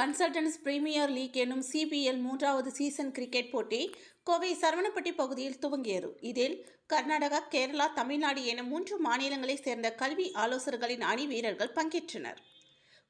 Consultants premier league எனும் CPL 3வது season cricket போட்டி கோவை சரவணப்பட்டி பகுதியில் துவங்கியது. இதில் கர்நாடகா, கேரளா, தமிழ்நாடு என 3 மாநிலங்களைச் சேர்ந்த கல்வி ஆலோசகர்களின் அணி வீரர்கள் பங்கேற்றனர்.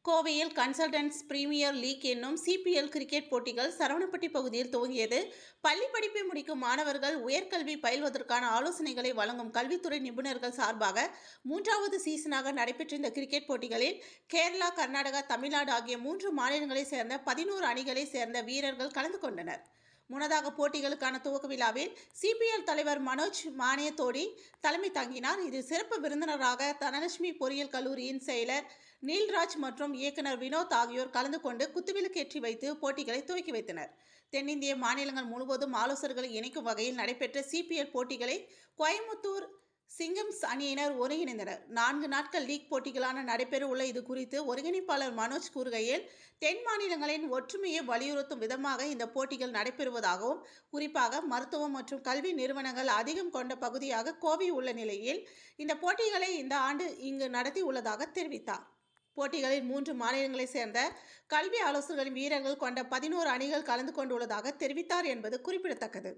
கோவையில் கன்சல்டன்ஸ் பிரீமியர் லீக் என்னும் சிபிஎல் கிரிக்கெட் போட்டிகள் சரவணப்பட்டி பகுதியில் துவங்கியது. பள்ளி படிப்பை முடிக்கும் மாணவர்கள் உயர்கல்வி பயில்வதற்கான ஆலோசனைகளை வழங்கும் கல்வித்துறை நிபுணர்கள் சார்பாக 3வது சீசனாக நடைபெற்ற இந்த கிரிக்கெட் போட்டிகளில் கேரளா, கர்நாடகா, தமிழ்நாடு ஆகிய 3 மாநிலங்களைச் சேர்ந்த 11 அணிகளைச் சேர்ந்த வீரர்கள் கலந்து கொண்டனர். முன்னதாக போட்டிகளுக்கான துவக்க விழாவில் சிபிஎல் தலைவர் மனோஜ் மானியத்தோடி தலைமை தாங்கினார். இதில் சிறப்பு விருந்தினராக தனலட்சுமி பொறியியல் கல்லூரியின் செயலர் நீல்ராஜ் மற்றும் இயக்குனர் வினோத் ஆகியோர் கலந்து கொண்டு குத்துவிளக்கேற்றி வைத்து போட்டிகளை துவக்கி வைத்தனர். தென்னிந்திய மாநிலங்கள் முழுவதும் ஆலோசகர்களை இணைக்கும் வகையில் நடைபெற்ற சிபிஎல் போட்டிகளை கோயம்புத்தூர் சிங்கம்ஸ் அணியினர் ஒருங்கிணைந்தனர். 4 நாட்கள் லீக் போட்டிகளான நடைபெற உள்ள இது குறித்து ஒருங்கிணைப்பாளர் மனோஜ் கூறுகையில், தென் மாநிலங்களின் ஒற்றுமையை வலியுறுத்தும் விதமாக இந்த போட்டிகள் நடைபெறுவதாகவும், குறிப்பாக மருத்துவம் மற்றும் கல்வி நிறுவனங்கள் அதிகம் கொண்ட பகுதியாக கோவை உள்ள நிலையில் இந்த போட்டிகளை இந்த ஆண்டு இங்கு நடத்தி உள்ளதாக தெரிவித்தார். போட்டிகளில் 3 மாநிலங்களைச் சேர்ந்த கல்வி ஆலோசகர்களின் வீரர்கள் கொண்ட 11 அணிகள் கலந்து கொண்டுள்ளதாக தெரிவித்தார் என்பது குறிப்பிடத்தக்கது.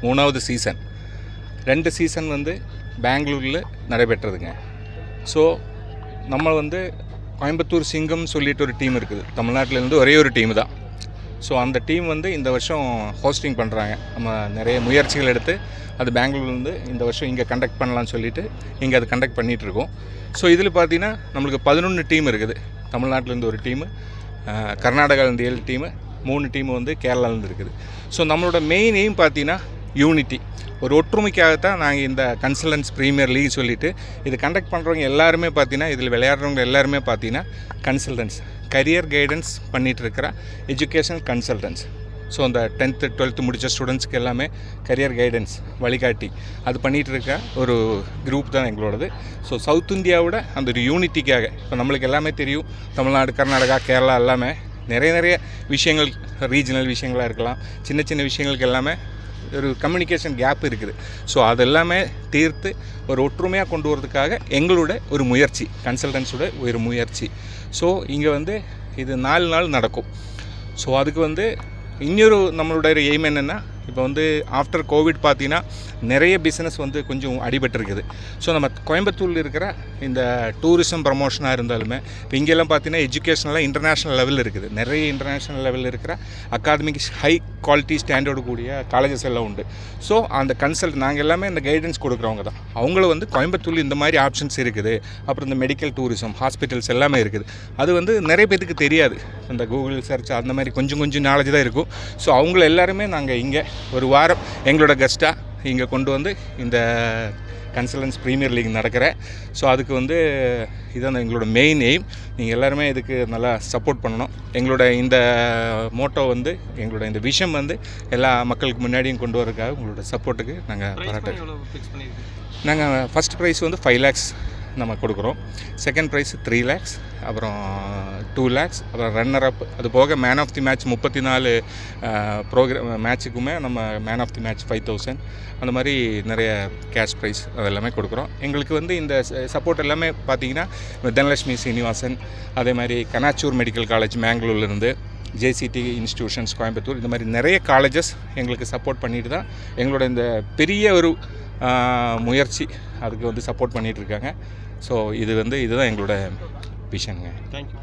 3வது சீசன் 2 சீசன் பெங்களூரில் நடைபெற்றதுங்க. ஸோ நம்ம கோயம்புத்தூர் சிங்கம் சொல்லிட்டு ஒரு டீம் இருக்குது. தமிழ்நாட்டிலேருந்து ஒரே ஒரு டீம் தான். ஸோ அந்த டீம் இந்த வருஷம் ஹோஸ்டிங் பண்ணுறாங்க. நம்ம நிறைய முயற்சிகள் எடுத்து அது பெங்களூர்லேருந்து இந்த வருஷம் இங்கே கண்டக்ட் பண்ணலான்னு சொல்லிட்டு இங்கே அது கண்டக்ட் பண்ணிகிட்ருக்கோம். ஸோ இதில் பார்த்திங்கன்னா நம்மளுக்கு 11 டீம் இருக்குது. தமிழ்நாட்டிலேருந்து ஒரு டீமு, கர்நாடகாவிலேருந்து 7 டீமு, 3 டீமு கேரளாவிலேருந்து இருக்குது. ஸோ நம்மளோட மெயின் எய்ம் பார்த்திங்கன்னா யூனிட்டி, ஒரு ஒற்றுமைக்காகத்தான் நாங்கள் இந்த கன்சல்டன்ஸ் பிரீமியர் லீக் சொல்லிவிட்டு இது கண்டக்ட் பண்ணுறவங்க எல்லாருமே பார்த்தீங்கன்னா, இதில் விளையாடுறவங்க எல்லாருமே பார்த்தீங்கன்னா கன்சல்டன்ஸ், கரியர் கைடன்ஸ் பண்ணிகிட்டு இருக்கிற எஜுகேஷனல் கன்சல்டன்ஸ். ஸோ அந்த 10th 12th முடித்த ஸ்டூடெண்ட்ஸ்க்கு எல்லாமே கரியர் கைடன்ஸ் வழிகாட்டி அது பண்ணிகிட்டு இருக்க ஒரு குரூப் தான் எங்களோடது. ஸோ சவுத் இந்தியாவோட அந்த ஒரு யூனிட்டிக்காக, இப்போ நம்மளுக்கு எல்லாமே தெரியும், தமிழ்நாடு, கர்நாடகா, கேரளா எல்லாமே நிறைய விஷயங்கள், ரீஜனல் விஷயங்களாக இருக்கலாம், சின்ன சின்ன விஷயங்களுக்கு எல்லாமே ஒரு கம்யூனிகேஷன் கேப் இருக்குது. ஸோ அதெல்லாமே தீர்த்து ஒரு ஒற்றுமையாக கொண்டு வரதுக்காக எங்களோட ஒரு முயற்சி, கன்சல்டன்ஸோட ஒரு முயற்சி. ஸோ இங்கே இது 4 நாள் நடக்கும். ஸோ அதுக்கு இன்னொரு நம்மளோட எய்ம் என்னென்னா, இப்போ ஆஃப்டர் கோவிட் பார்த்தீங்கன்னா நிறைய பிஸ்னஸ் கொஞ்சம் அடிபட்டிருக்குது. ஸோ நம்ம கோயம்புத்தூரில் இருக்கிற இந்த டூரிசம் ப்ரமோஷனாக இருந்தாலுமே இப்போ இங்கெல்லாம் பார்த்தீங்கன்னா எஜுகேஷனலாக இன்டர்நேஷ்னல் லெவலில் இருக்குது. நிறைய இன்டர்நேஷ்னல் லெவலில் இருக்கிற அகாடமிக் ஹை குவாலிட்டி ஸ்டாண்டர்டு கூடிய காலேஜஸ் எல்லாம் உண்டு. ஸோ அந்த நாங்கள் எல்லாமே இந்த கைடன்ஸ் கொடுக்குறவங்க தான். அவங்கள கோயம்புத்தூரில் இந்த மாதிரி ஆப்ஷன்ஸ் இருக்குது, அப்புறம் இந்த மெடிக்கல் டூரிசம், ஹாஸ்பிட்டல்ஸ் எல்லாமே இருக்குது. அது நிறைய பேருக்கு தெரியாது. இந்த கூகுள் சர்ச் அந்த மாதிரி கொஞ்சம் நாலேஜ் தான் இருக்கும். ஸோ அவங்கள எல்லாருமே நாங்கள் இங்கே ஒரு வாரம் எங்களோட கெஸ்ட்டாக இங்கே கொண்டு இந்த கன்சல்டன்ஸ் பிரீமியர் லீக் நடக்கிறேன். ஸோ அதுக்கு இதான் எங்களோட மெயின் எய்ம். நீங்கள் எல்லாருமே இதுக்கு நல்லா சப்போர்ட் பண்ணணும். எங்களோட இந்த மோட்டோ எங்களோட இந்த விஷயம் எல்லா மக்களுக்கு முன்னாடியும் கொண்டு வரதுக்காக உங்களோட சப்போர்ட்டுக்கு நாங்கள் பாராட்டுறோம். நாங்கள் ஃபஸ்ட் ப்ரைஸ் 5 lakhs நம்ம கொடுக்குறோம். செகண்ட் ப்ரைஸ் 3 lakhs, அப்புறம் 2 lakhs, அப்புறம் ரன்னர் அப், அது போக மேன் ஆஃப் தி மேட்ச் 34 மேட்சுக்குமே நம்ம மேன் ஆஃப் தி மேட்ச் 5,000, அந்த மாதிரி நிறைய கேஷ் ப்ரைஸ் அதெல்லாமே கொடுக்குறோம். எங்களுக்கு இந்த சப்போர்ட் எல்லாமே பார்த்திங்கன்னா தனலட்சுமி சீனிவாசன், அதே மாதிரி கனாச்சூர் மெடிக்கல் காலேஜ் மேங்களூர்லேருந்து, ஜேசிடி இன்ஸ்டிடியூஷன்ஸ் கோயம்புத்தூர், இந்த மாதிரி நிறைய காலேஜஸ் எங்களுக்கு சப்போர்ட் பண்ணிட்டு தான் எங்களோட இந்த பெரிய ஒரு முயற்சி அதுக்கு சப்போர்ட் பண்ணிகிட்ருக்காங்க. ஸோ இதுதான் எங்களோட விஷனுங்க. தேங்க்யூ.